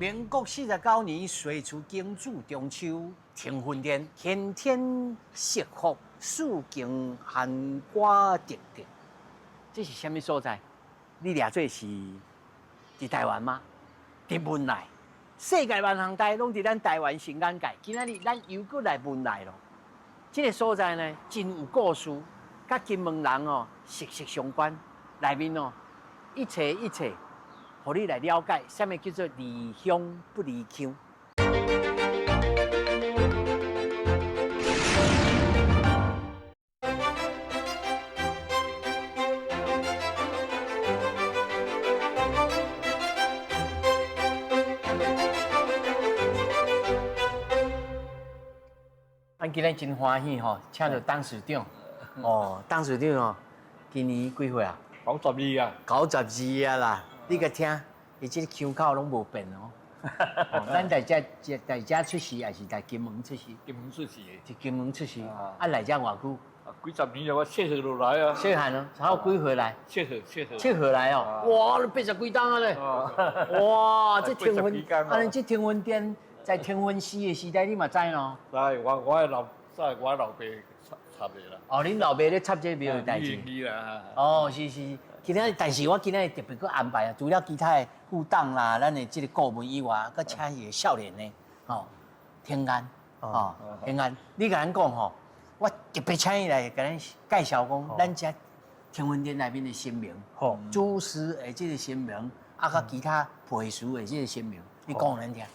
民国49年岁出京主中秋，停婚殿，天天惜福，四境寒瓜滴滴。这是什么所在？你俩做是伫台湾吗？伫文莱，世界万行台拢伫咱台湾新眼界。今仔日咱又过来文莱咯。这个所在呢，真有故事，甲金门人哦息息相关。内面哦，一切，互你来了解，什么叫做离乡不离乡。咱今日真欢喜吼，请到董事长。哦，董事长哦，今年几岁啊92啊？92啊啦！你个听，伊这个腔口拢无变哦。咱在遮出世，还是在金门出世？金门出世的，是金门出世。啊，来遮偌久？几十年了，我70岁落来啊。细汉哦，差不多几岁来70。70岁来哦。哇，你80几档啊咧？哇，这天婚，啊，你这天婚店在天婚时的时代，你嘛知咯？知，我的老爸插的啦。哦，恁老爸咧插这庙的代志。哦，是。今仔，但是我今仔特别去安排啊，除了其他的副党啦，咱的这个顾问以外，佮请伊个少年呢，哦，天安，哦，天安，你甲咱讲吼，我特别请伊来甲咱介绍讲，咱遮天文殿内面的神明，好，祖师的这个神明，啊，佮其他陪书的这个神明，你讲咱听。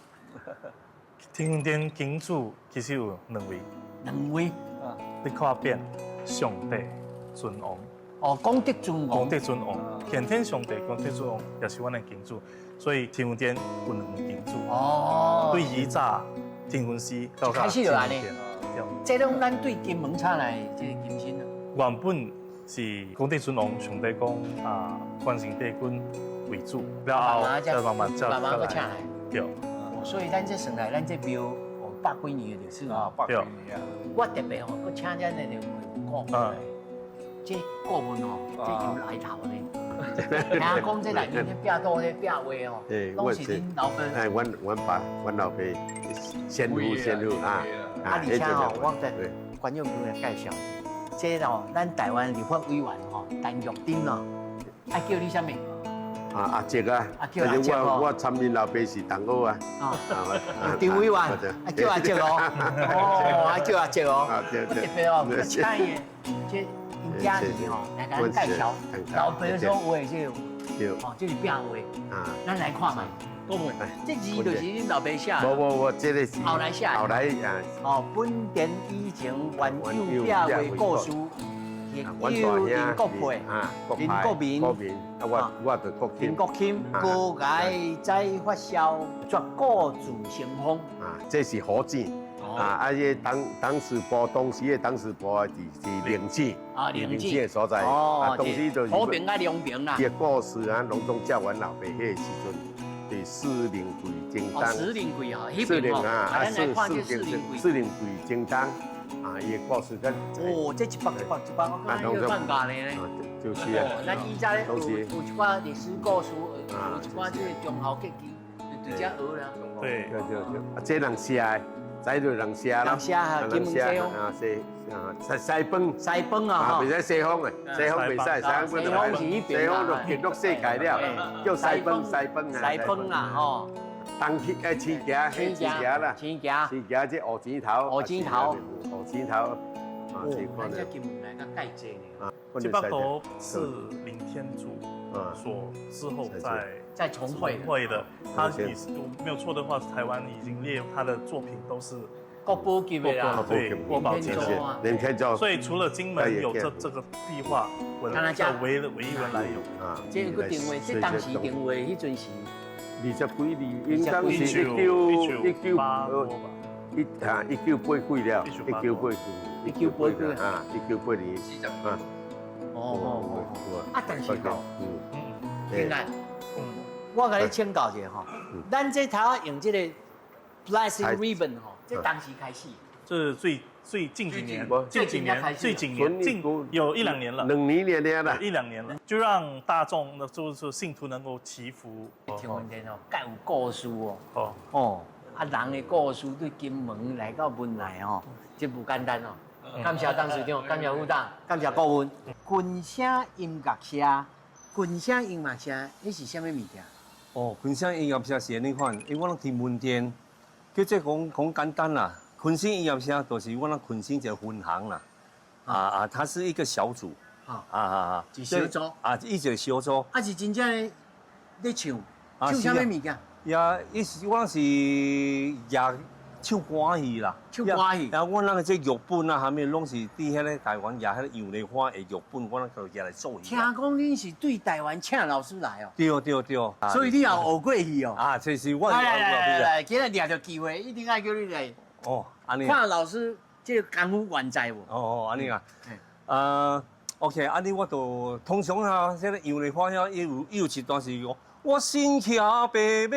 天文殿金主其实有2位，两位，你看遍上帝、尊王。哦，功德尊王，功德尊王，天天上帝功德尊王也是阮的金主，所以天文殿有2名金主。哦，对以早天文师到开始就安尼，对，这拢咱对金门厂来这个金星啊。原本是功德尊王上帝讲啊，关圣帝君为主，了后再慢慢叫慢慢请来。对，所以咱这算来，咱这庙哦100几年的历史啊。100几年啊。我特别吼，佮请咱的两位讲。这顾问哦，这有来头呢。听讲这内面咧壁刀咧壁画哦，拢是恁老爸。哎，阮老爸先路啊。而且吼，我在观众朋友介绍，这哦，咱台湾立法委员吼，陈玉珍咯，爱叫你啥名？阿杰啊。叫阿杰哦。我参恁老爸是同学啊。张委员，叫阿杰哦。哦，叫阿杰哦。特别哦，请伊这。家里吼来甲咱介绍，老爸所画的这个，哦，这是壁画，啊，咱来看卖，好唔？这字就是恁老爸写。我这个是后来写。后来啊。哦，本殿以前原有壁画故事，亦有林国培啊，林国民啊，我就国钦。林国钦高崖再发烧，绝古自成风。啊，这是火箭。啊！这当时播的当时播是灵境啊，灵境的所在。哦，当时就是好评啊，良评啦。这故事啊，隆重教完老爸迄个时阵，对四灵鬼精当。四灵鬼啊，四灵啊，四灵鬼精当啊，伊个故事跟。哦，这一百，我看有漫画咧。就是啊。咱以前有一寡历史故事，有一寡这个忠孝结义，就对遮学啦。对。啊，这人写的。在就人写啦，人写哈，金门西方啊西方，西方啊，袂使西方的，西方袂使，西方是迄边西方就建落世界了，叫西方啊，西方啊，吼，东去青夹啦，青夹这乌钱头，啊，咱这金门来个介济呢，这把头是林天主所之后再重绘的，他没有错的话，台湾已经列他的作品都是国宝级的啦，对，国宝级的，连天主。所以除了金门有这个壁画，唯一文来有啊。这有个定位，这当时定位迄阵是20几年，应当是1980吧，1980了，1980啊，1980年啊。哦，啊，但是吼，平安。我甲你请教一下吼，咱这台湾用这个 plastic ribbon 吼，这当时开始，这是最近几年有1、2年了，2年了，1、2年了，就让大众的就是信徒能够祈福。天文殿哦，介有故事哦。哦，人的故事对金门来到文莱哦，真不简单哦。感谢董事长，感谢副董，感谢顾问。群声音乐社，群声音乐社，你是什么物件？哦，群声音乐社是安尼款，因为我哋天文殿，叫这讲简单啦。群星音乐社就是我那群星一个分行啦，它是一个小组，一小组一个小组，是真正的在唱什么物件？我是也唱歌戏啦，唱歌戏。然后我那个这剧本啊，下面拢是伫迄个台湾也迄个杨丽花的剧本，我那个也来做。听讲你是对台湾请老师来哦？对，所以你也学过戏哦？就是我。来，今日抓到机会，一定要叫你来。哦，安尼。看老师这个功夫原在无？安尼啊。OK， 安尼我就通常啊，这个杨丽花遐有一段是讲，我身骑白马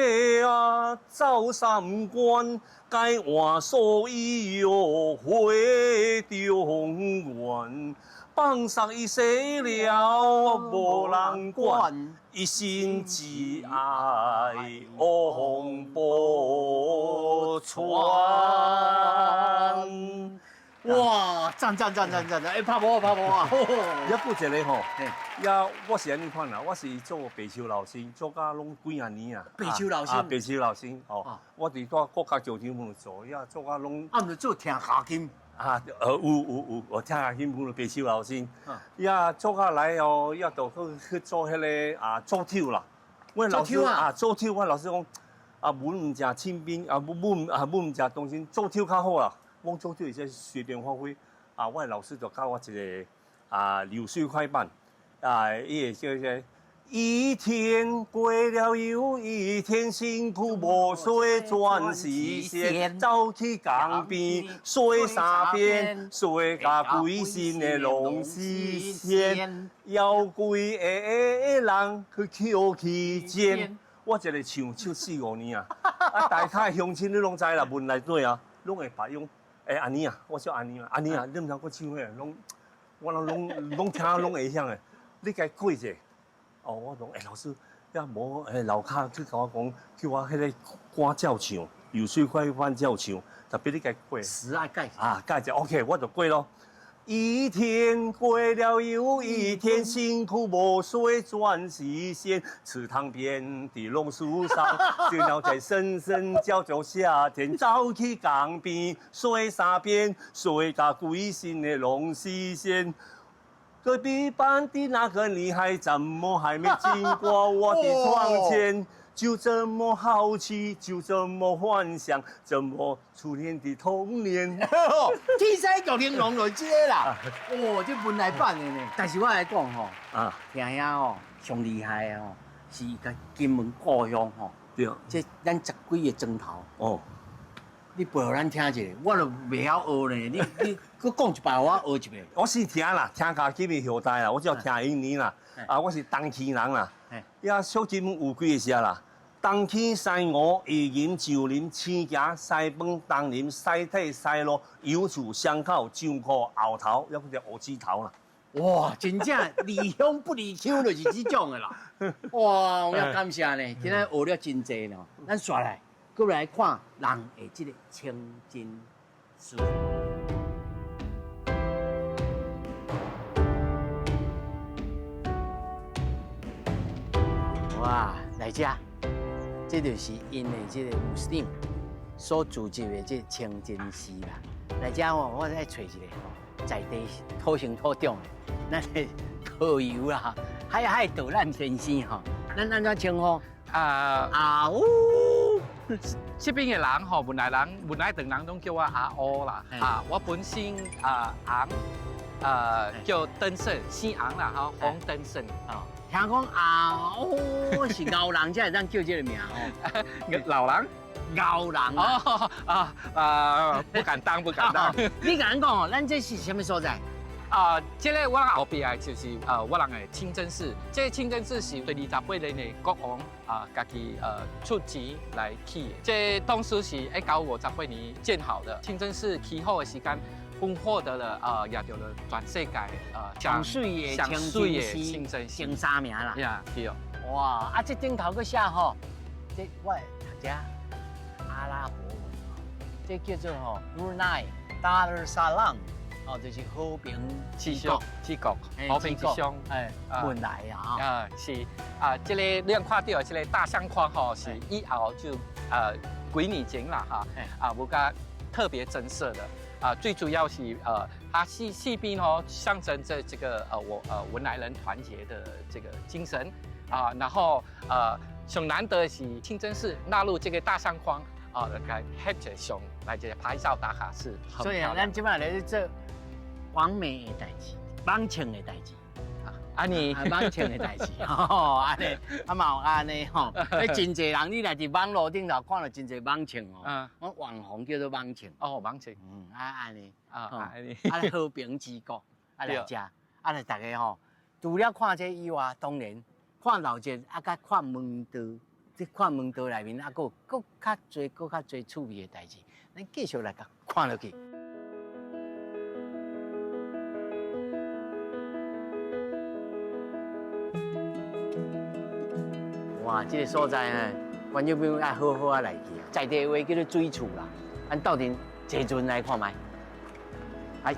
啊，走三关，该换所有回中原。放杀伊死了无人管，一心只爱往波传。哇，赞！拍波啊！也不一个吼，也我是安尼款啦，我是做白手老师，做甲拢几啊年啊。白手老师，白手老师哦，我伫在国家教育部做，也做甲拢。毋是做听下金。有，我听下金部白手老师，也做下来哦，也就去做迄个做跳啦。我老师做跳，我老师讲文唔食清兵，文唔食东西，做跳较好啦。我做跳会随便发挥，我老师就教我一个流水快板，伊会叫做一天过了又一天，辛苦无水转时线，走去江边水三边，水甲规身的拢是线，要规个人去捡去捡。我一个唱4、5年啊，大概乡亲你拢知啦，文内底啊，拢会白用。安妮啊，我叫安妮啊，你毋知我唱咩？我拢听拢会晓诶。你该过者，我讲老师，也无楼骹去甲我讲，叫我迄个歌照唱，流水快板照唱，特别你该过。是啊，改改 OK， 我就过咯。一天过了又一天，辛苦无水转时线，池塘边的榕树上，知了在声声叫着夏天。走去江边水三边，水甲规身的拢是线。隔壁班的那个女孩，怎么还没经过我的窗前？就这么好奇，就这么幻想，怎么初恋的童年？天生就玲珑就这啦，这文来版的呢。但是我来讲吼，听遐吼上厉害的吼，是个金门故乡吼。对，这咱10几个钟头。你背互咱听一下，我都袂晓学呢。你佮讲一摆，我学一摆。我是听啦，听家己的后代啦，我只要听因年啦。我是东区人啦。也小金门有几个社啦。东区西湖、宜人、树林、青霞、西饭、东林、西体、西路、油厝、巷口、上裤、后头，还有乌枝头啦。哇，真正离乡不离乡，就是这种的啦。哇，我要感谢呢，今仔学了真济呢。咱刷来，过来看人的这个清真寺。哇，来遮，这就是因的这个穆斯林所组织的这清真寺啦。来遮哦，我再找一个吼，在地土生土长的，咱的导游啦，还导览先生吼，咱安怎称呼？这边的人吼，文莱等人拢叫我阿欧啦。我本身昂，叫登盛，姓昂啦，哈，黄登盛。听讲是牛人才会当叫这个名哦。老人。牛人不敢当。你甲咱讲哦，咱这是什么所在？这个我后边就是我人的清真寺。这个清真寺是对28年的国王家己出钱来起的。这当时是1958年建好的。清真寺起好的时间，获得了也到了全世界上水的清真寺前3名啦。呀，对哦。哇，这顶头个写吼，这我读者阿拉伯文，这叫做Brunei Darussalam。就是和平之国，和平之乡，文来啊，是这个你看到这个大相框是以后就几年前啦有个特别增色的最主要是它四边象征着这个文莱人团结的这个精神然后上难得是清真寺纳入这个大相框来拍摄上来这拍照打卡是很漂亮。所以咱今摆来做网美的代志，网庆的代志，网庆的代志，安尼，嘛有安尼吼，真侪人你来伫网络顶头看到真侪网庆我网红叫做网庆，网庆，安尼，安尼，和平之国，来食，来大家除了看这以外，当然看老街，甲看门道，这看门道内面佫较侪趣味的代志，咱继续来看落去。哇，这个所在呢，观众朋友要好好来去在地话叫做水厝啦，咱到底坐船来看卖。来，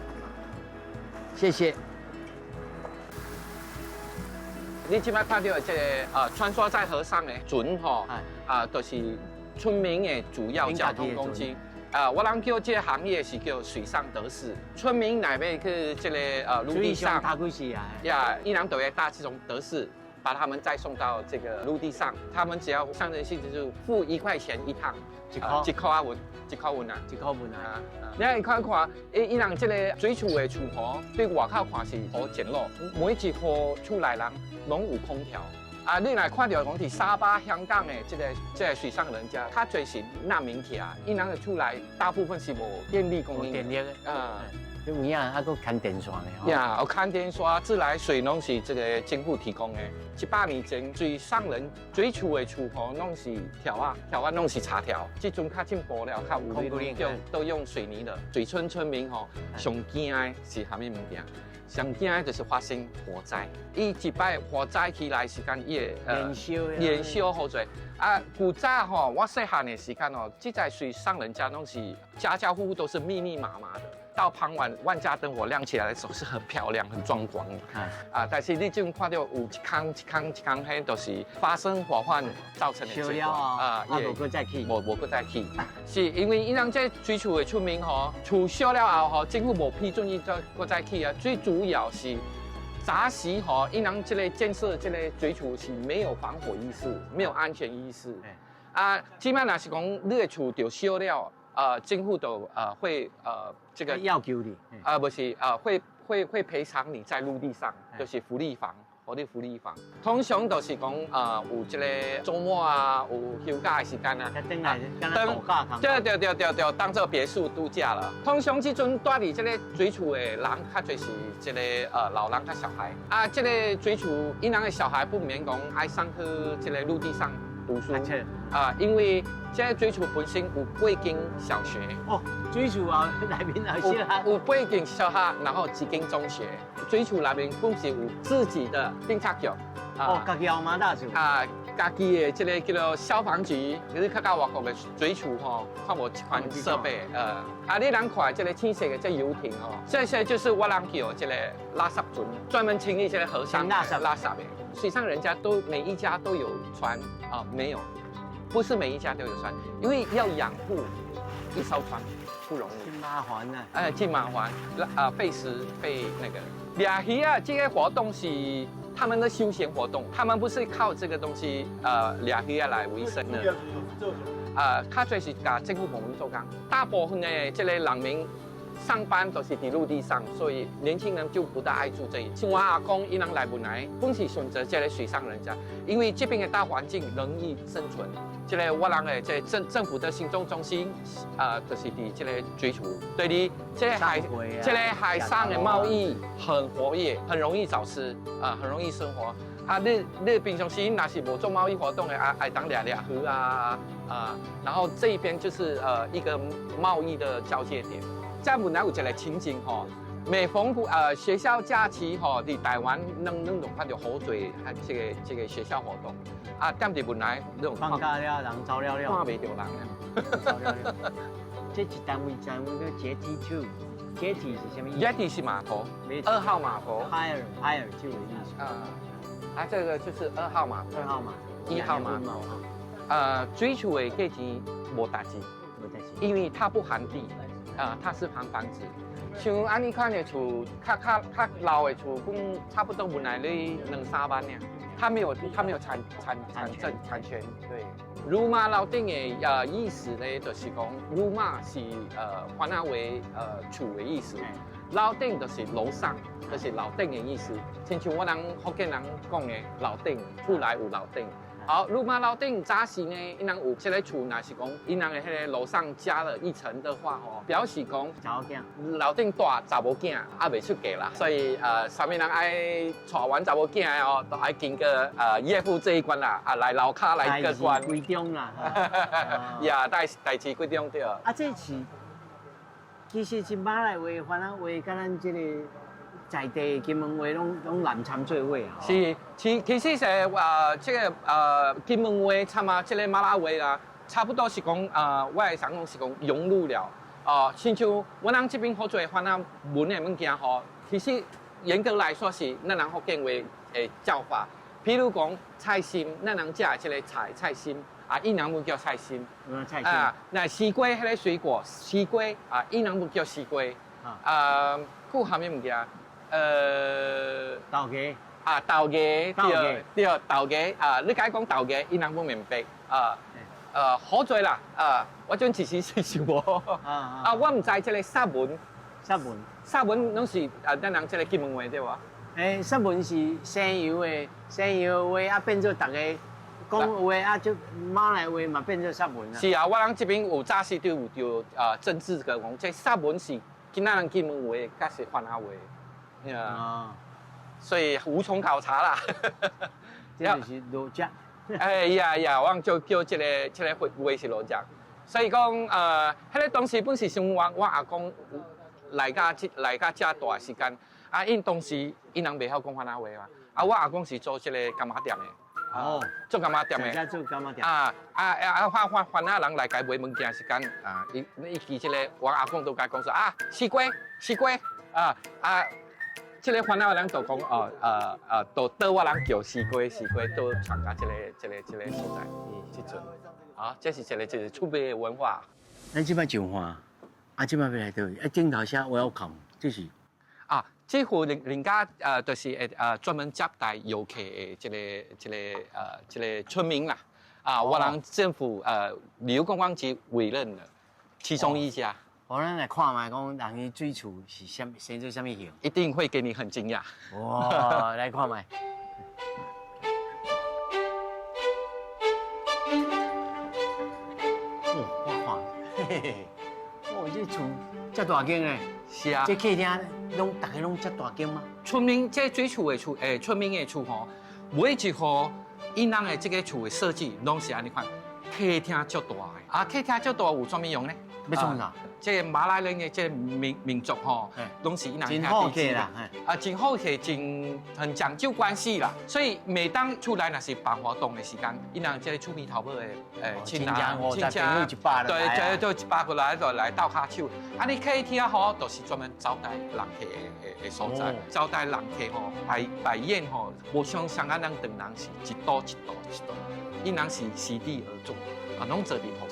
谢谢。你即摆看到这个穿梭在河上的船都是村民的主要交通工具。我人叫这个行业是叫水上德士，村民乃边去这个陆地上，伊人都会搭这种德士。把他们再送到这个陆地上，他们只要象征性就是付1块钱一趟，一块啊，你看，伊人这个水厝的厝对外口看是好简陋，每一户厝内人拢有空调。你来看到讲伫沙巴、香港的这个水上人家，他最是难民去伊人的厝内大部分是无电力供应，电力有影佫牵电线的有牵电线，自来水拢是这个政府提供的。100年前水上人水厝的厝拢是条啊拢是茶条，即阵较进步了，较有力都用水泥的。水村村民上惊的是虾米物件？上惊的就是发生火灾。伊一摆火灾起来时间，伊会燃烧好侪。古早我细汉的时间这在水上人家拢是家家户户都是密密麻麻的。到傍晚，万家灯火亮起来的时候是很漂亮、很壮观的。但是你就看到有一坑，迄都是发生火患造成的结果无搁再起，无搁再起，是因为伊人这水厝的村民厝烧了后政府无批准伊再起最主要是早时伊人这个建设这个水厝是没有防火意识，没有安全意识。基本若是讲你的厝就烧了。政府都会这个要求你不是会赔偿你在陆地上，就是福利房，火力福利房。通常都是讲有这个周末有休假的时间对，当做别墅度假了。通常这阵住伫这个水厝的人，较侪是这个老人甲小孩这个水厝，伊人的小孩不免讲爱上去这个陆地上读书因为这个水厝本身有8间小学水厝内面有8间小学，然后1间中学。水厝内面本身有自己的警察局家己有马大厝家己的这个叫做消防局，就是较到外国的水厝看无这款设备你人看这个青色的这游艇这些就是我人叫这个垃圾船，专门清理这个河上垃圾的。水上人家每一家都有船没有，不是每一家都有船，因为要养护一艘船不容易，真麻烦真麻烦费时费那个。掠鱼这个活动是他们的休闲活动，他们不是靠这个东西掠鱼来为生的。较侪是甲政府部门做工，大部分的这个人民上班都是在陆地上，所以年轻人就不大爱住这里。像我阿公，伊人来不来，本是选择这个水上人家，因为这边的大环境容易生存。这个我人的这政府的行政中心，就是伫这个追求，对你这个海上的贸易很活跃，很容易找吃，很容易生活。你平常时若是无做贸易活动的，爱当俩河然后这一边就是一个贸易的交界点。在本来有一个情景吼，每逢学校假期吼，伫台湾能有看到好多这个学校活动踮伫本来那种放假了，人走了，看袂到人走了。这一单位叫Jetty 2， Jetty 是什么意思 ？Jetty 是码头，2号码头。Hire 就有意思。这个就是2号码头。2号码头。1号码头。追求的价钱无代志，因为它不含地。它是含房子，像安尼款的厝，较老的厝，讲差不多本来你2-3万呢，它没有产权。对，鲁马楼顶的意思呢，就是讲鲁马是翻译为厝的意思，楼顶就是楼上，就是楼顶的意思。亲像我人福建人讲的楼顶，厝内有楼顶。好，鲁马楼顶早时呢，伊人有这个厝，若是讲伊人的迄个楼上加了1层的话，表示讲查某囝楼顶大查某囝袂出嫁啦，所以上面人爱娶完查某囝的都爱经过岳父这一关啦，来楼骹来过关。规中啦。呀，代志规中对。这是其实是马来话翻译话，甲咱这个。在地金门话拢南参做伙啊。是，其实是这个金门话参这个马拉话啦，差不多是讲我会想讲是讲融入了。亲像我人这边好做翻译文的物件吼，其实严格来说是咱人福建话的叫法。譬如讲菜心，咱人食这个菜心，伊人不叫菜心。菜心。那西瓜迄个水果，西瓜伊人不叫西瓜。佫含咩物件？豆芽豆芽对豆芽你解讲豆芽，伊人不明白好做啦我种其实是无我唔知这个沙文拢是咱人这个金门话对无？沙文是西洋的话变做大家讲话就马来话嘛变做沙文啊。是我人这边有早时都有政治个讲，这沙文是今仔人金门话，甲是番话。所以无从考察啦。这就是罗家。呀，我就叫这个话是罗家。所以讲迄个当时本是像我阿公来家这大时间，因当时因人袂晓讲番话嘛，我阿公是做这个干妈店的。做干妈店的。做干妈店。番仔人来家买物件时间伊记这个我阿公都甲讲说西瓜。这个番仔人就讲都倒我人叫西瓜都传到这个所在，这阵这是一个储备的文化。咱即摆上话，即摆要来倒位？顶头写 welcome， 这是这户人家就是专门接待游客的这个村民啦。我人政府旅游观光局委任的其中一家。我咱来看卖，讲人伊水厝是生做什么形？一定会给你很惊讶。哇，来看卖。我看，嘿，这厝遮大间嘞。是啊。这客厅大家拢遮大间吗？村民这水厝的厝，村民的厝吼，每一户因人的这个厝的设计，拢是安尼款，客厅足大的。客厅足大有什么用呢？要创啥？这个马来人的这民族吼，拢是伊人真好客啦，真好客，很讲究关系啦。所以每当出来若是办活动的时间，伊人这个厝边头尾的亲家，对，就100个来就来倒下手。你客厅吼，都是专门招待人客的所在，招待人客吼，摆宴吼，无像香港人等人是一桌，因人是席地而坐。拢做伫头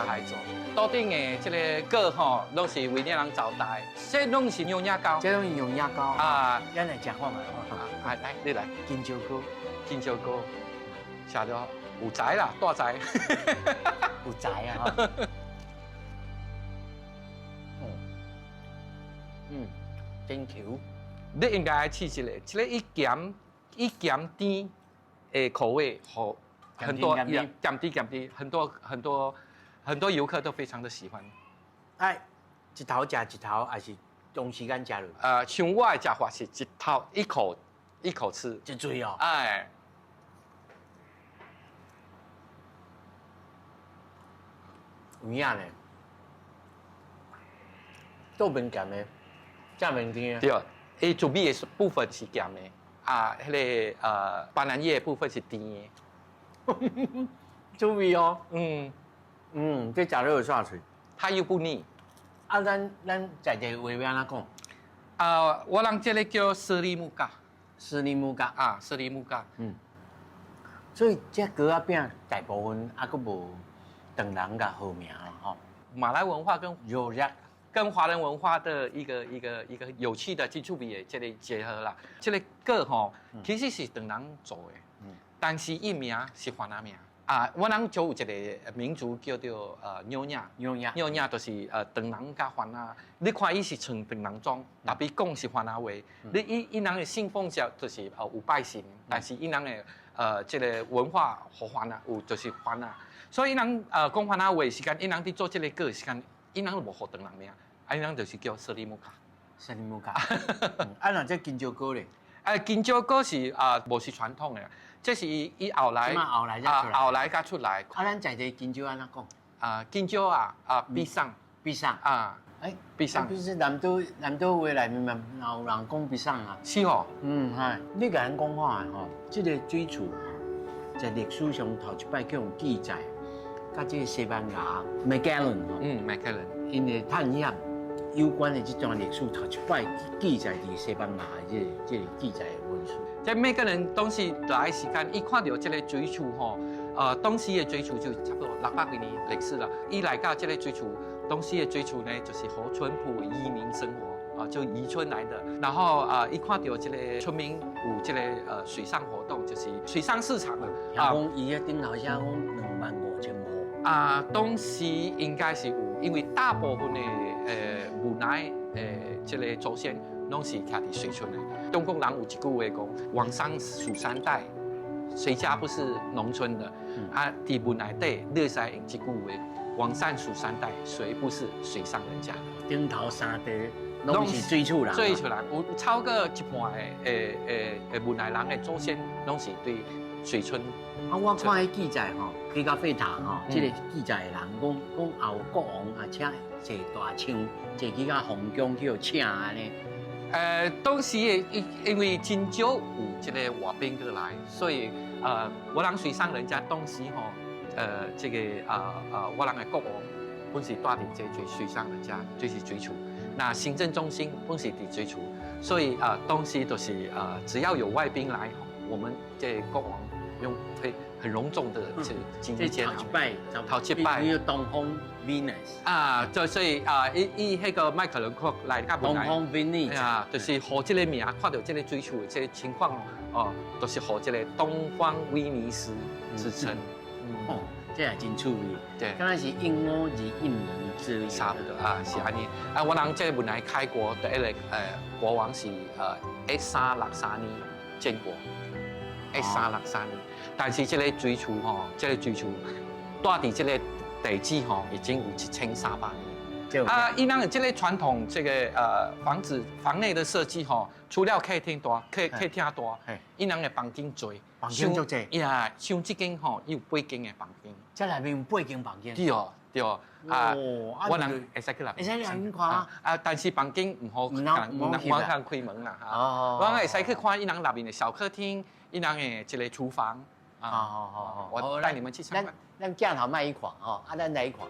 排坐，桌顶的这个果吼，拢是为了人招待，这拢是牛牙膏，这拢是牛牙膏咱来吃看卖，来，你来，金蕉糕，吃着有材啦，大材，有材煎球。你应该试一个，这个一咸甜的口味，好很多咸甜，很多游客都非常的喜欢。哎，一头吃一头，还是同时间吃落？像我的吃法是一头一口吃，一嘴哦。哎，有影咧，都蛮咸的，正蛮甜的。对，伊主味的部分是咸的，迄个斑斓叶的部分是甜的。主味哦。这食落有煞脆。它又不腻。咱在地话要安怎讲？我人这个叫斯里木嘎。斯里木嘎。斯里木嘎。所以这糕仔饼大部分佫无唐人甲好名啦吼。马来文化跟华人文化的一个有趣的基础比的这个结合啦。这个糕吼，其实是唐人做的，但是伊名是华人名。我人就有一个民族叫做纽亚就是唐人甲华人。你看伊是穿唐人装，特别讲是华人话。伊人的信奉就是有拜神，但是伊人的这个文化和华人有就是华人。所以伊人讲华人话时间，伊人伫做这个糕时间，伊人无学唐人名，伊人就是叫斯里木卡。斯里木卡。那这金蕉糕咧？金蕉糕是无是传统的。这是伊后来才出来。咱在地金蕉安怎讲？金蕉必上必上必上。不是南都话内面嘛，有人讲必上啊。是哦。嗨，你甲咱讲话吼，这个水厝在历史上头一摆叫用记载，甲这个西班牙麦加伦吼麦加伦，因为探险有关的这段历史头一摆记载伫西班牙的这个记载的文书。即每个人当时来时间，伊看到这个水厝吼，当时的水厝就差不多600几年历史了。伊来到这个水厝，当时的水厝呢，就是好淳朴的移民生活就渔村来的。然后伊看到这个村民有这个水上活动，就是水上市场了。讲伊个顶头写讲25000户。当时应该是有，因为大部分的无奈这个祖先。拢是徛伫水村的。中国人有一句话讲：“往上数3代，谁家不是农村的？”伫文内底，你使用这句话：“往上数3代，谁不是水上人家？”顶头3代拢是水厝人。水厝人有超过一半的文内人的祖先，拢是对水村。我看迄记载吼，去到沸塘吼，这个记载的人讲后国王请坐大枪，坐去到皇宫去请安尼。当时因为真少有这个外宾过来，所以我人水上人家当时吼，这个我人的国王本是住伫这水上人家，就是水厝。那行政中心本是伫水厝，所以当时都是只要有外宾来，我们这国王用很隆重的去迎接头一摆，叫东方 Venus 所以伊迄个麦克伦克来甲文来，东方 Venus 就是和这个名，看到这个水厝的这个情况都是和这个东方威尼斯之称。这也真趣味。对，刚才是印欧字印文之类。差不多是安尼。我人这文来开国第一个国王是1363年建国，1363年。但是这个水厝吼，这个水厝住伫这个地址吼，已经有1300年。伊人这个传统这个房内的设计吼，除了客厅大，客厅大，伊人的房间多，房间足多。像这间吼有8间的房间。这内面有8间房间。对我人会使去内面。会使去看但是房间唔好通开门啦我会使去看伊人内面的小客厅，伊人的一个厨房。好，我带你们去参观。咱镜头卖一款咱来一款。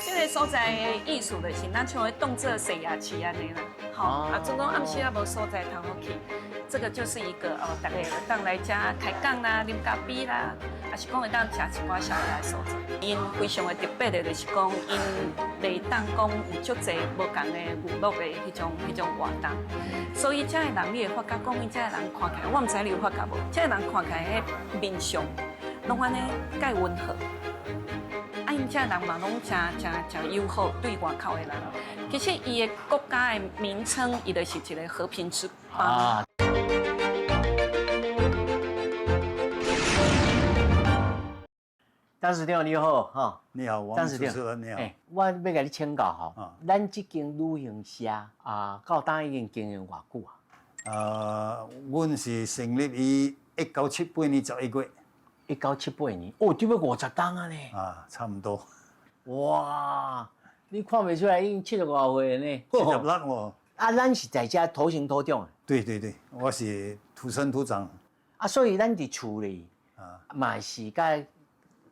这个所在的艺术就是咱像个动作洗牙器安尼啦，总讲暗时啊无所在通好去，这个就是一个大家会当来遮开讲啦、啉咖啡啦，还是讲会当食一寡宵夜的所在。因非常的特别的，就是讲因袂当讲有足侪无同的娱乐的迄种活动，所以遮的人你会发觉讲，因遮的人看起来，我唔知你有发觉无？遮的人看起来迄面相。拢安尼介温和，因因这人嘛拢真友好，对外口的人。其实伊的国家的名称，伊就是一个和平之邦。啊。张市长你好，哈。你好，王主持人你好。我要甲你请教哈，咱这间旅行社到当已经经营偌久啊？阮是成立于1978年11月。1978年，哦，就要50档啊呢。差不多。哇，你看不出来已经70多岁呢。76哦。咱是在家土生土长的。对，我是土生土长。所以咱伫厝里嘛是甲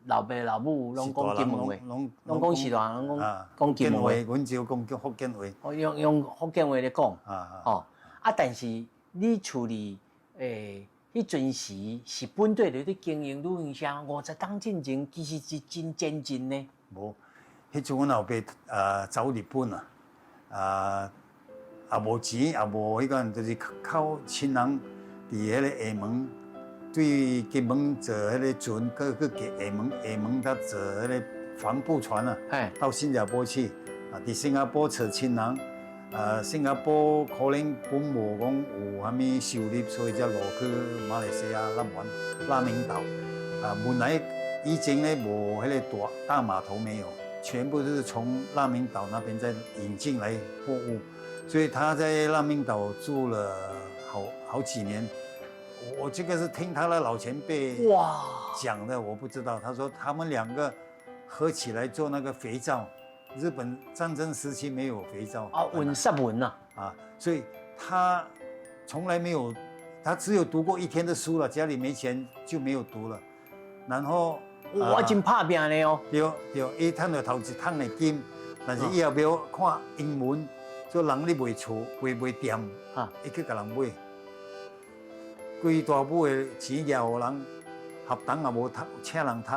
老爸老母拢讲金门话，拢讲是大人讲金门话，阮就讲福建话。用福建话咧讲。但是你厝里迄阵时是本地咧经营旅行社，50档进前其实是真前进呢。无，迄阵阮后爸走日本也无钱，也无迄个，就是靠亲人伫迄个厦门。对金门坐迄个船，去厦门甲坐迄个帆布船到新加坡去伫新加坡找亲人，新加坡可能本无讲有啥物收入，所以才落去马来西亚拉明岛。本来以前呢无迄个大码头没有，全部都是从拉明岛那边再引进来货物，所以他在拉明岛住了好几年。我这个是听他的老前辈讲的，我不知道。他说他们2个合起来做那个肥皂，日本战争时期没有肥皂文杀文呐所以他从来没有，他只有读过1天的书了，家里没钱就没有读了。然后我真拍拼的哦。对，伊赚了头一桶的金，但是伊也没有看英文，所以人咧卖厝卖店伊去甲人买。规大母的钱拿予人，学堂也无读，请人读，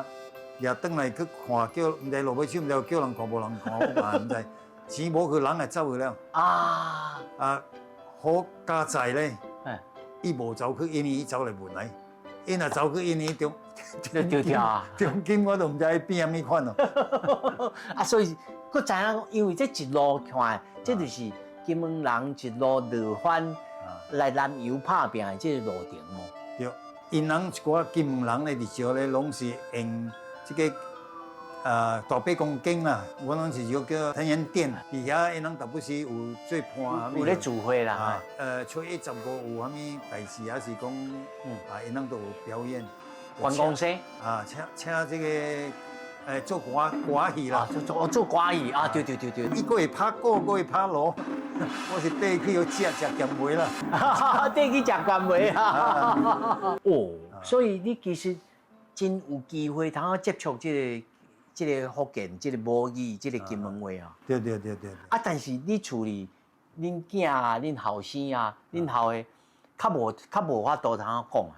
也转来去看，叫唔知落尾手唔知叫人看无人看，我嘛唔知，钱无去人也走去了。好家在咧，伊无走去印尼，伊走来文莱，伊若走去印尼中金我都唔知伊变啥物款咯。所以佮知影，因为这一路看，这就是金门人一路落番。来南游拍拼的这个路程哦，对，因人一寡金门人咧，伫少咧，拢是用这个大伯公经啦，我拢是叫藤原店，底下因人特别是有做伴，有咧聚会啦，初一15有啥物代志，还是讲因人都有表演，观光生请这个。做歌戏啦，做歌戏对。伊个会拍鼓，个会拍锣，我是缀去要食咸糜啦，缀去食咸糜所以你其实真有机会通接触这个福建、这个母语、这个金门话对。但是你厝里，恁囝恁后生恁后的，较无法度通讲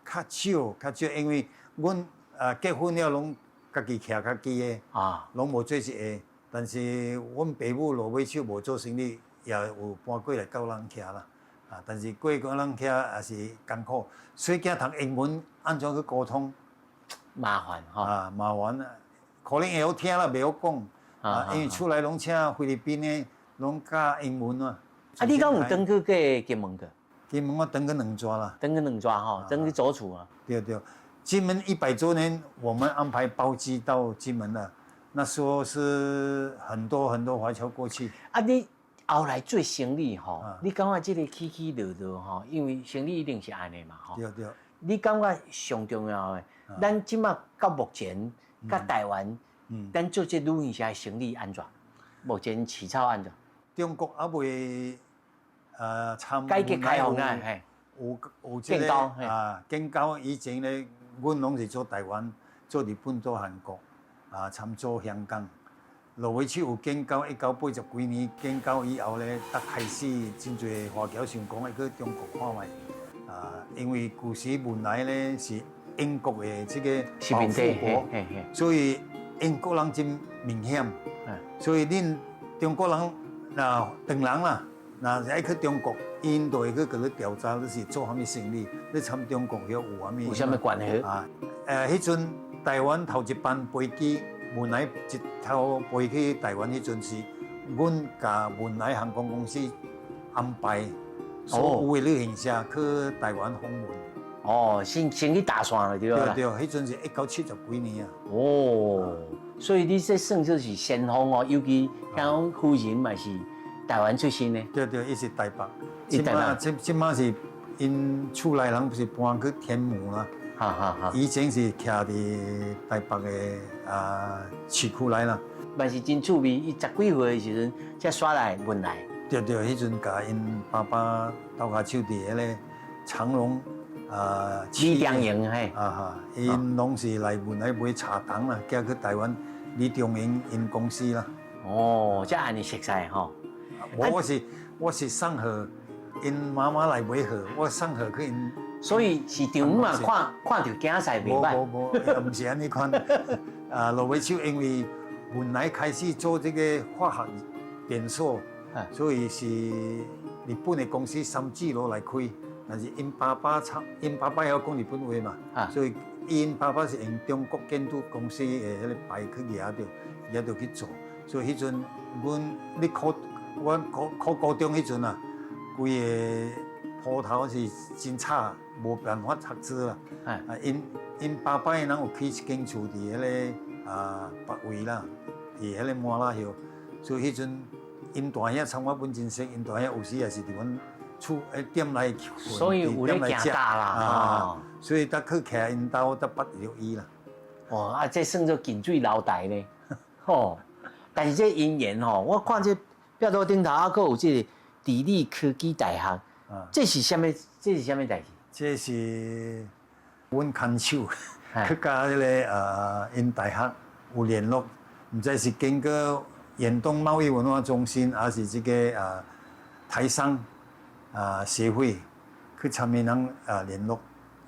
较少，因为阮结婚了拢。家己徛家己的拢无做一个，但是阮爸母落尾手无做生意，也有搬过来教人徛啦。但是过人徛也是艰苦，所以囝读英文安怎去沟通？麻烦麻烦可能会晓听啦，袂晓讲因为厝内拢请菲律宾的，拢教英文你敢有转去金门个？金门我转去2转啦，转去走厝对。金门100周年，我们安排包机到金门了。那时候是很多华侨过去。你后来做生意你感觉这个起落落因为生意一定是安尼嘛对。你感觉上重要的，咱即马到目前，甲台湾，咱做这旅行社的生意安怎？目前起草安怎？中国还未参改革开放有这个建交以前咧。阮拢是做台湾、做日本、做韩国，参做香港。落尾手有建交，1980几年建交以后咧，才开始真侪华侨想讲会去中国看卖。因为古时本来咧是英国的这个保护国，所以英国人真明显。所以恁中国人当人啦，爱去中国。因都会去给你调查，你是做啥物生意？你参中国有啥物？有啥物关系？迄阵台湾头一班飞机文莱一头飞去台湾迄阵是，阮甲文莱航空公司安排所有的旅行社去台湾访问。哦，先去打算了对啦。对，迄阵是1970几年啊。哦，所以你这算作是先锋哦，尤其像夫人嘛是台湾出身的。对，伊是台北。即马是因厝内人是搬去天母啦。哈。以前是徛伫台北的市区内啦。嘛是真趣味，伊10几岁的时阵才刷来文莱。对，迄阵甲因爸爸斗下手伫迄个长隆李中营嘿。因拢是来文莱买茶糖啦，寄去台湾李中营因公司啦。哦，才安尼熟悉吼。我是送货，因妈妈来买货，我送货去因。所以市场嘛，看到竞赛袂歹。无，唔是安尼款。落尾手因为文莱开始做这个化学连锁，所以是日本的公司三志路来开。但是因爸爸晓讲日本话嘛，所以因爸爸是用中国建筑公司的迄个牌去拿着去做。所以迄阵阮考高中迄阵啊，规个埔头是真差，无办法读书啦。因爸爸的人有起一间厝伫迄个北位啦，伫迄个麻辣叶，所以迄阵因大兄参我本真熟，因大兄有时也是伫阮厝店内混，所以有咧行大啦，所以才去徛因兜，才捌着伊啦。哦，这算做近水楼台呢，吼。但是这因缘吼，我看这标图顶头还佫有这个地理科技大学，这是什么？这是什么代志？这是阮牵手去甲迄个因大学有联络，唔知是经过远东贸易文化中心，还是这个台商协会去参与人联络，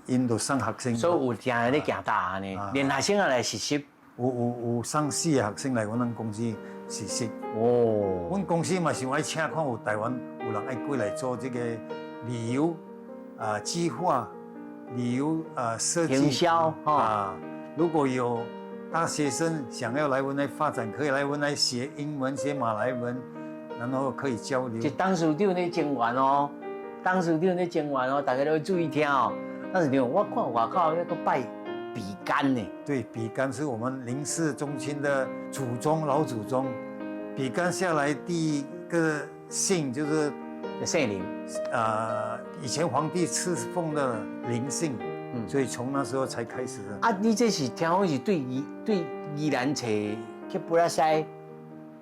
因就送学生。所以有正咧行大安尼，连学生也来实习。有送4个学生来阮公司实习。哦，阮公司嘛想爱请看有台湾有人爱过来做这个旅游计划、旅游设计、营销如果有大学生想要来阮来发展，可以来阮来学英文、学马来文，然后可以交流。是董事长咧增援哦，大家都要注意听哦。董事长，我看外口那个拜比干呢。对，比干是我们林氏宗亲的老祖宗。比干下来第一个姓就是姓林，以前皇帝赐封的林姓，所以从那时候才开始的。你这是听讲是对宜兰找去布拉西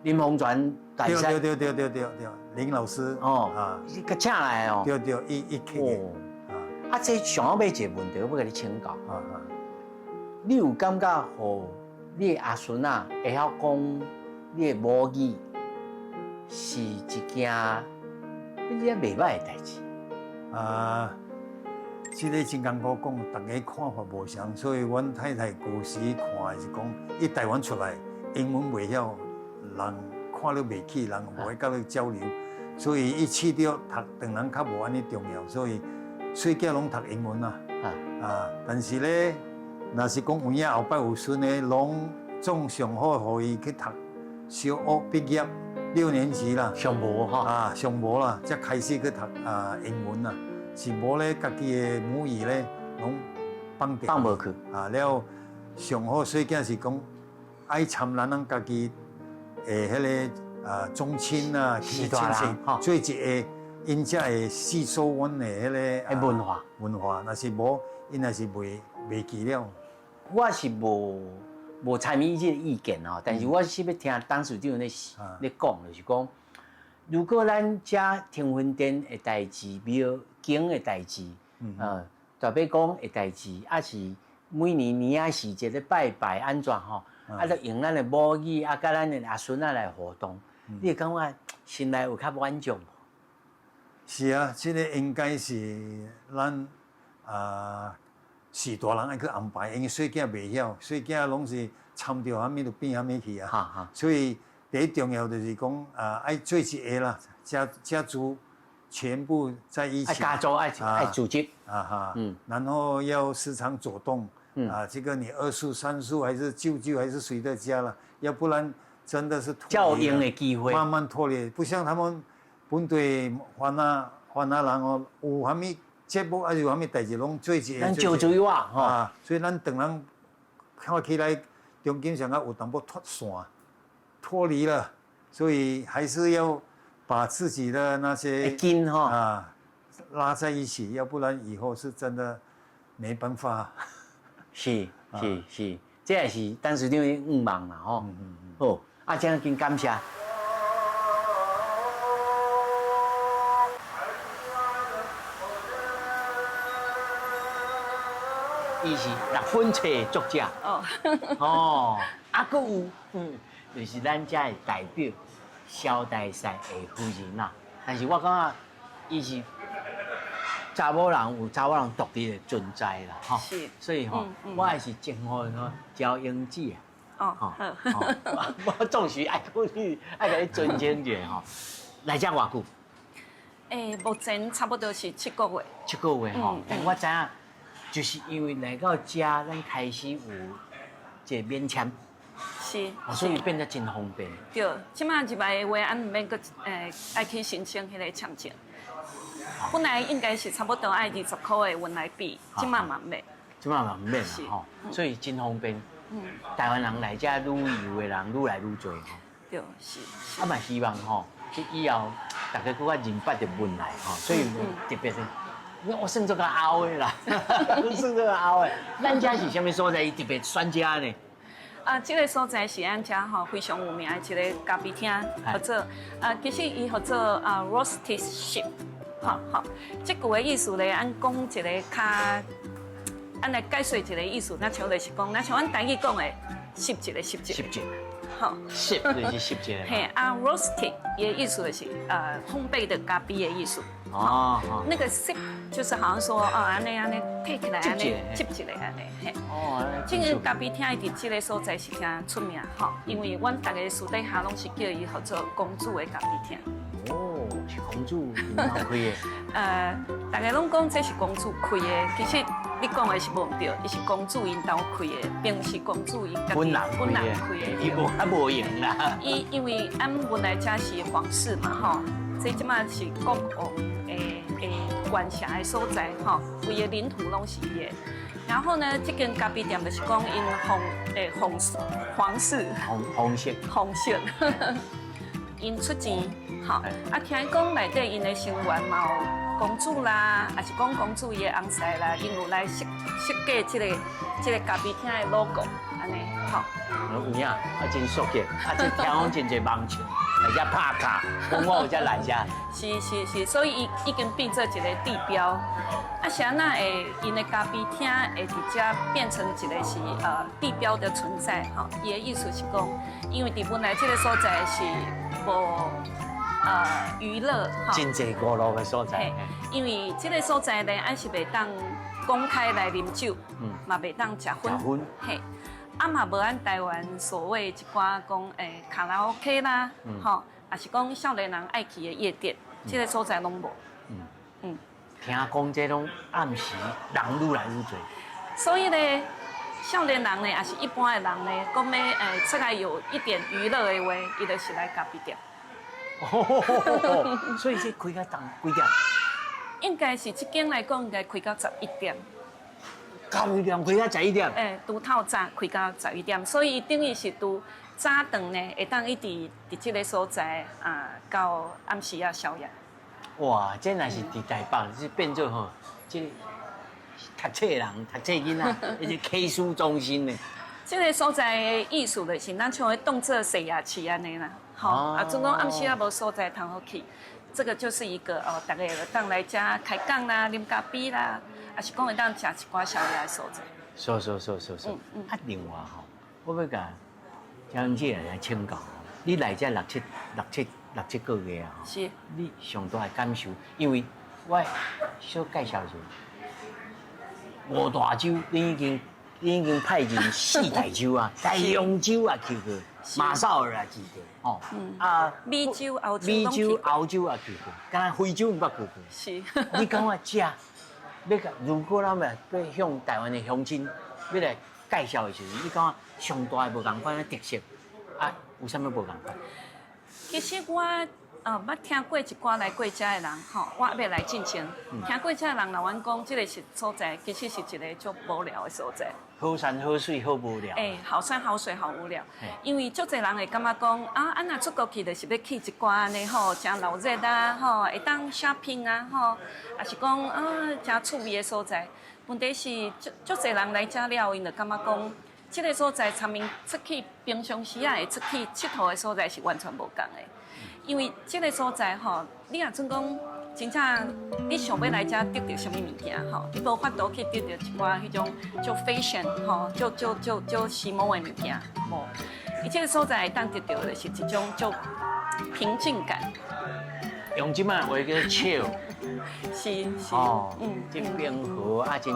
林洪传大师。对，林老师佮请来哦。对，一去的。这想要问一个问题，我要甲你请教。你有感觉吼，你的阿孙啊会晓讲你的母语，是一件比较袂歹的代志？这个真艰苦讲，大家看法无相，所以阮太太古时看的是讲，伊台湾出来，英文袂晓，人看了袂起，人无会甲你交流，所以伊试着读，当然较无安尼重要，所以细囝拢读英文啦。但是咧，若是讲有影后摆有孙的，拢总上好，互伊去读小学毕业6年级啦。上无哈？上无啦，才开始去读英文啦。是无咧，家己的母语咧，拢放无去。了上好细囝是讲爱参咱家己诶，迄个宗亲啊、亲戚，做一个因才会吸收阮的迄个文化。若是无，因也是袂记了。我是无参与这个意见哦，但是我是要听董事长咧讲，就是讲，如果咱遮天婚殿的代志、庙景的代志，代表讲的代志，是每年仔时节咧拜拜安怎吼，就用咱的母语甲咱的阿孙仔来活动，你会感觉心内有较满足无？是啊，这个应该是咱是大人爱去安排，因为细囝袂晓，细囝拢是参照虾米就变虾米去啊。所以第一重要就是讲爱做一个啦，家族全部在一起。家族爱组织。然后要时常走动，这个你二叔、三叔还是舅舅还是谁的家了，要不然真的是较赢的机会，慢慢脱离，不像他们本地华南人哦，有啥物节目还是有啥物代志拢做一个。咱就追我啊，所以咱等人看起来中间上啊有淡薄脱线，脱离了，所以还是要把自己的那些筋拉在一起，要不然以后是真的没办法。是，这也是当时长的愿望啦吼。好，这样跟感谢。伊是6分册的作者。哦，佫有，就是咱遮的代表萧大赛的夫人啦。但是我感觉伊是查某人有查某人独立的存在啦，吼。是。所以吼，我还是祝福吼招英子啊。好。我总是爱讲你，爱甲你尊敬一下吼。来遮偌久？目前差不多是7个月。7个月吼，但我知影。就是因为来到遮，咱开始有这免签，是，所以变得真方便。对，即马入来的话，俺唔免个爱去申请迄个签证。本来应该是差不多爱20块的文来币，即马嘛唔免。即马嘛唔免啦吼，所以真方便。台湾人来遮旅游的人愈来愈多吼。对，是。啊嘛希望吼，以后大家搁较认捌着文来吼，所以特别是。我算做个凹的啦，算做个凹的。咱家是啥物所在？伊特别选遮呢？这个所在是咱遮吼非常有名的一个咖啡厅，叫做其实伊叫做roasted sheep， 好，这句的意思咧，俺讲一个较，俺来解说一个意思，那像就是讲，那像阮台语讲的，烚一个烚一个。好，烚就是烚一个。嘿，roasted 伊的意思就是烘焙的咖啡的意思。那个 sip 就是好像说安尼配起来安尼，接起来安尼，嘿。这个咖啡厅伫这个所在是真出名吼，因为阮大家私底下拢是叫伊叫做公主的咖啡厅。哦，是公主因头开的。大家拢讲这是公主开的，其实你讲的是无对，伊是公主因头开的，并不是公主因家己本人开的。伊无用啦。因为俺本来遮是皇室嘛吼，这即马是国王管辖的所在吼，规个领土拢是伊的。然后呢，这间咖啡店就是讲因皇室，因出钱吼，听讲内底因的成员嘛有公主啦，也是讲公主伊的翁婿啦，因有来设计这个咖啡厅的 logo， 安尼吼。有影，真熟悉，这听讲真侪盲情。来遮拍卡，讲我有遮来遮。是，所以已经变做一个地标。啥那会因的咖啡厅会伫遮变成一个是地标的存在吼。伊的意思是讲，因为伫本来这个所在是无娱乐哈，真侪娱乐的所在。因为这个所在呢，俺是袂当公开来啉酒，嘛袂当食薰。嘿。嘛无按台湾所谓一寡讲卡拉 OK 啦，吼，也是讲少年人爱去的夜店，这个所在拢无。听讲这种暗时人愈来愈多。所以呢，少年人呢，也是一般的人呢，讲要出来有一点娱乐的话，伊就是来咖啡店。所以这开到几点？应该是这间来讲，应该开到11点。咖啡店开到11点。拄透早开到11点，所以等于是拄早顿呢，会当一直伫这个所在到暗时啊宵夜。哇，这若是伫台北，是变做吼，这读册人、读册囡仔，一个 K 书中心呢。这个所在的意思就是，咱像会当做西夜市安尼啦，吼，总讲暗时啊无所在通好去，这个就是一个大家会当来遮开讲啦、啉咖啡啦。也是讲会当食一寡宵夜的所在。另外吼，我要甲张姐来请教，你来这六七个月啊，是，你上大的感受，因为我小介绍一下，5大洲你已经派进4大洲啊，大洋洲也去过，马绍尔也去过，吼，美洲、欧洲也去过，敢若非洲毋捌去过。是，你感觉遮？如果咱们要向台湾的乡亲要来介绍的时候，你讲上大的无共款的特色，啊，有啥物无共款？其实我捌听过一寡来过遮的人吼，我要来进前，听过遮的人，老阮讲，这个所在其实是一个足无聊的所在。好山好水好无聊。好山好水好无聊。因为足侪人会感觉讲啊，安若出国去，就是要去一寡安尼吼，真热热啊，吼，会当 shopping 啊，吼，也是讲啊，真趣味的所在。问题是足侪人来遮了，因就感觉讲，这个所在，参明出去平常时啊会出去佚佗的所在是完全无共的。因为这个所在吼，你若准讲，真正你想要来遮得到什么物件吼，你无法度去得到一寡迄种就 fashion 吼，就时髦的物件，无。伊这个所在会当得到的是一种就平静感。用即摆话叫 chill。是。真平和啊，真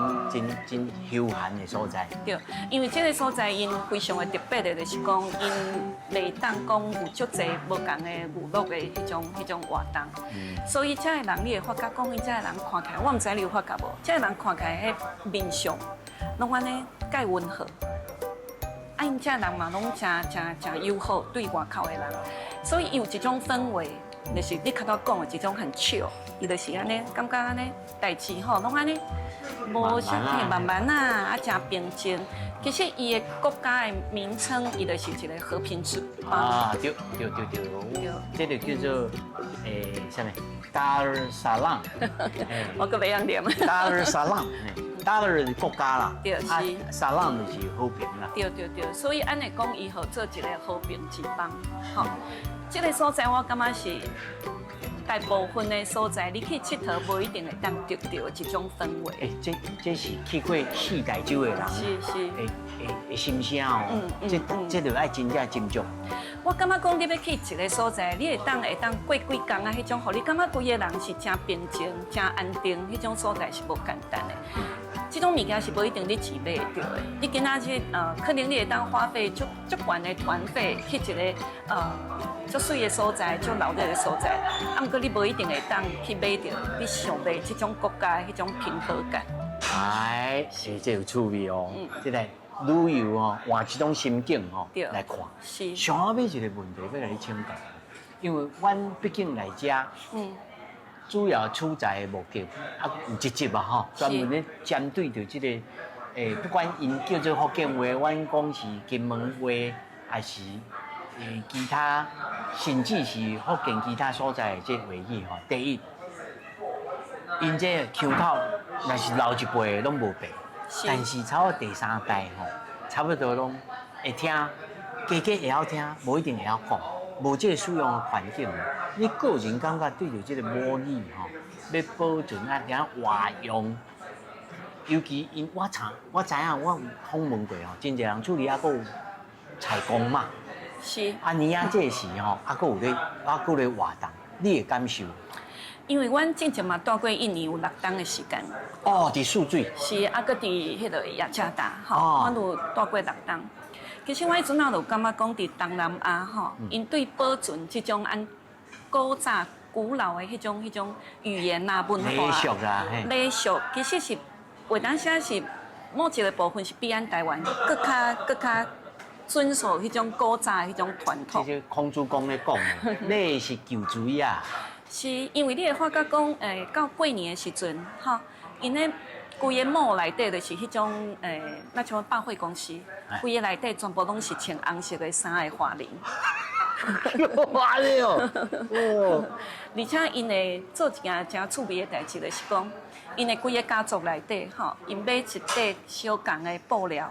休闲的所在。对，因为这个所在因非常的特别的，就是讲因袂当讲有足侪无共的娱乐的迄种活动，所以遮个人你会发觉讲，因遮个人看起来，我毋知你有发觉无？遮个人看起来迄面相，拢安尼介温和。啊，因遮个人嘛，拢真友好对外口的人，所以有一种氛围。就是你看到讲的一种很 chill， 伊就是安尼，感觉安尼代志吼，拢安尼无啥嘿慢慢啊，真平静。其实伊的国家的名称，伊就是一个和平之邦。啊，对，这就叫做啥物？达尔萨朗。我个袂晓念。达尔萨朗，达尔是国家啦，对是。萨朗就是和平啦。对，所以安尼讲，伊好做一个和平之邦，吼。这个所在我感觉是大部分的所在，你去佚佗，无一定会当得到一种氛围。这是去过四大洲的人，是的心声哦。这就爱真正斟酌。我感觉讲你要去一个所在，你会当过几工啊，迄种，互你感觉规个人是真平静、真安定，迄种所在是无简单的。这种物件是无一定你钱买得到的。你今仔日可能你会当花费足悬的团费去一个足水的所在、足热闹的所在，啊，毋过你无一定会当去买到你想买这种国家的迄种平和感。这有趣味哦。这个旅游哦，换一种心境哦来看。是。上尾尾一个问题要来请教，因为阮毕竟来遮。主要处在目标啊，有一集啊吼，专门咧针对着这个不管因叫做福建话，阮讲是金门话，还是其他，甚至是福建其他所在的这话语吼。第一，因这腔口若是老一辈的拢无变，但是差不多第三代吼，差不多拢会听，家会晓听，无一定会晓讲。无这个使用的环境，你个人感觉对着这个母语吼，要保存啊，然后活用，尤其因我知影，我有访问过吼，真侪人处理啊，还有采工嘛，是。啊，年啊这时吼，还佫有咧活动，你的感受？因为阮之前嘛住过1年有6冬的时间。伫泗水。是，啊，搁伫迄个雅加达，吼，阮有住过6冬。其实我迄阵啊，就感觉讲伫东南亚吼，因对保存即种古早古老的迄种语言啊、文化、礼俗，其实是有当时是某一个部分是比咱台湾更较遵守迄种古早迄种传统。这孔子讲咧讲，礼是旧水啊。是因为你会发觉讲，到过年的时阵，吼，因咧。规个幕内底就是迄种那像百货公司，规个内底全部拢是穿红色的衫的华人。哇嘞哦！而且因会做一件真趣味的代志，就是讲，因的规个家族内底吼，因买一块相共的布料，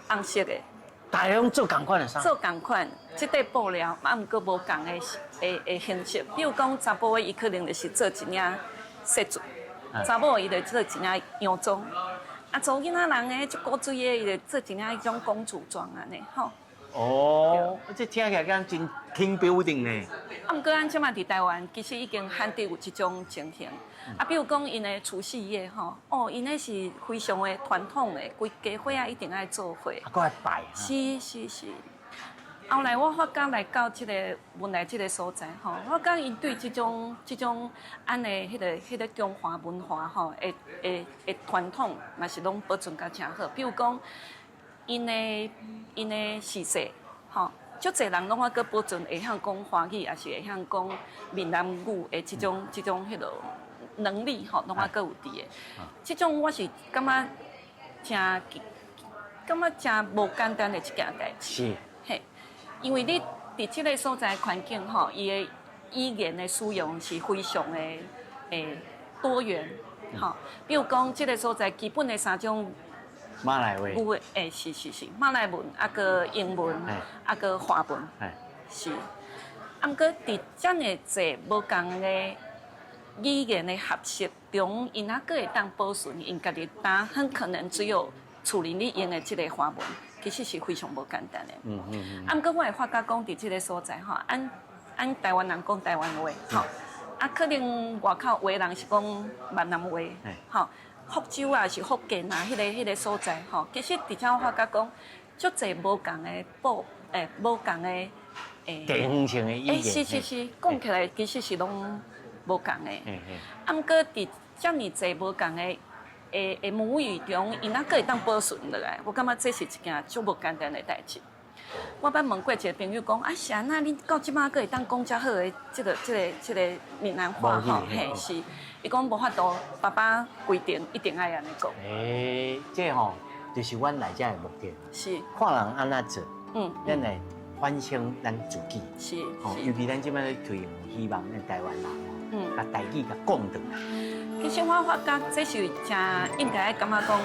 红色的。大家拢做同款的衫。做同款，这块布料，啊，毋过无共的形式。比如讲，查甫的伊可能就是做一领西装。查某伊就做一领洋装，啊，查囡仔人诶，足古锥诶，伊就做一领迄种公主装安尼，吼。哦，这听起来敢真挺标准呢。啊，毋过咱即马伫台湾，其实已经罕得有即种情形。啊，比如讲因诶除夕夜吼，哦，因诶是非常诶传统诶，规家伙啊一定爱做伙。啊，搁爱拜。是。后来我发觉来到这个文莱这个所在吼，我讲因对这种安的迄个中华文化吼，的传统嘛是拢保存甲真好。比如讲，因的时势吼，足侪人拢还阁保存会晓讲华语，也是会晓讲闽南语的这种迄落能力吼，拢还阁有伫的。这种我是感觉真无简单的一件代志。是。嘿。因为你伫即个所在环境吼，伊的语言的使用是非常的多元，吼。比如讲，即个所在基本的3种马来话，是马来文，啊个英文，啊个华文，是。啊，毋过伫遮尔济无共的语言的合适中，因还阁会当保存因家己单，很可能只有厝里你用的即个华文。其实是非常无简单的。啊，毋过我会发觉讲，伫即个所在吼，按台湾人讲台湾话，吼，啊，可能外口话人是讲闽南话，吼，福州啊是福建啊，迄个所在吼，其实伫遮我发觉讲，足侪无共的无共的地方性的语言。是，讲起来其实是拢无共的。啊，毋过伫遮尔济无共的。母语中，因还阁会当保存落来，我感觉这是一件足无简单的代志。我捌问过一个朋友讲，啊，是安那恁到即摆阁会当讲遮好的这个闽南话吼，嘿是，伊讲无法度，爸爸规定一定爱安尼讲。这吼就是阮来遮的目的。是。看人安那做，咱来反省咱自己。是。尤其咱即摆咧推动，希望咱台湾人，把台语甲讲转来。其实我发觉这是真应该感觉讲，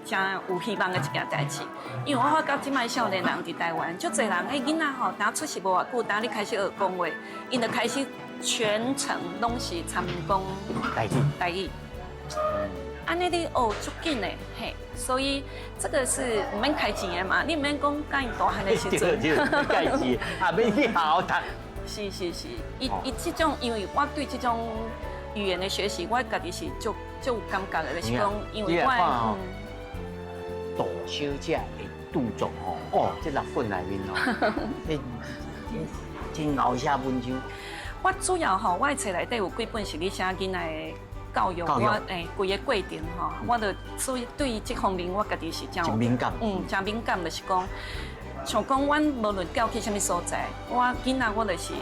真有希望的一件代志。因为我发觉即摆少年人伫台湾，足侪人囡仔吼，当出世无偌久，当你开始学讲话，因就开始全程拢是参讲台语。安尼你学足紧的，嘿，所以这个是唔免开钱的嘛，你唔免讲甲因大汉的时阵，开钱，啊，免去好好读。是，伊这种，因为我对这种。语言的学习，我家己是足有感觉的，就是讲，因为我大小姐的著作吼，这6本内面哦，真熬写文章。我主要吼，我的册内底有几本是你写囡仔的教育，我规个过程吼，我就所以对这方面我家己是真敏感，真敏感，就是讲，像讲，阮无论调去什么所在，我囡仔我就是。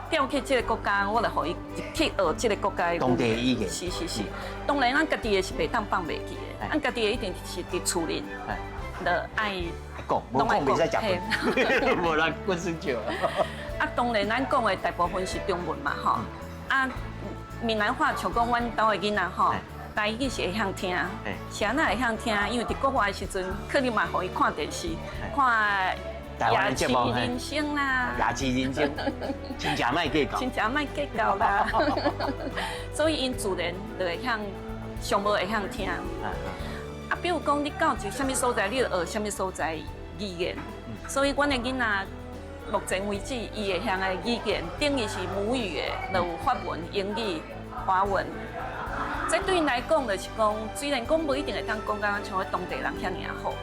调去这个国家，我就予伊去学这个国家的当地语言。是。当然，咱家己的是袂当放袂记的，咱家己的一定是伫厝里，就爱讲，无讲袂使食饭，无人滚水笑。啊，当然，咱讲的大部分是中文嘛，吼。啊，闽南话像讲阮兜的囡仔吼，台语是会晓听，是安那会晓听，因为伫国外的时阵，可能嘛互伊看电视，看。牙齿人生啦，牙齿人生，真正卖计较，真正卖计较啦。所以因自然就会晓，上无会晓听。啊，比如讲你到一什么所在，你就学什么所在语言。所以阮的囡仔目前为止，伊会晓的语言等于是母语的，就有法文、英语、华文。这对因来讲就是讲，虽然讲无一定会当讲到像当地人遐尔好。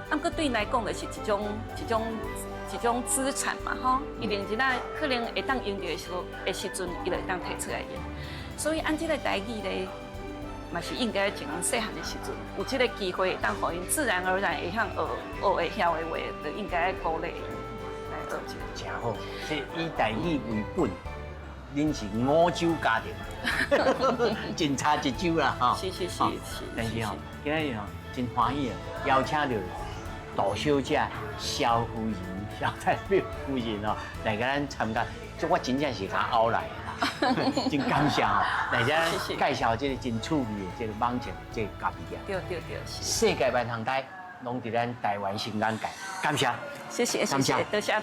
啊，佮对因来讲，就是一种资产嘛，吼！一定一仔可能会当用到的时阵，伊就会当摕出来用。所以按这个台语咧，嘛是应该从细汉的时阵，有这个机会，当互因自然而然会晓学会晓的话，就应该鼓励因来学这个。真好，这以台语为本，恁是5洲家庭，真差一洲啦，吼！是。但是吼，今日吼真欢喜啊，邀请到。大小姐、萧夫人、萧代表夫人哦，来甲咱参加，我真正是甲熬来啦，真感谢哦，来遮介绍这个真趣味的这个网站，这个咖啡店。对，世界万航台拢伫咱台湾新港界，感谢，谢谢，多谢。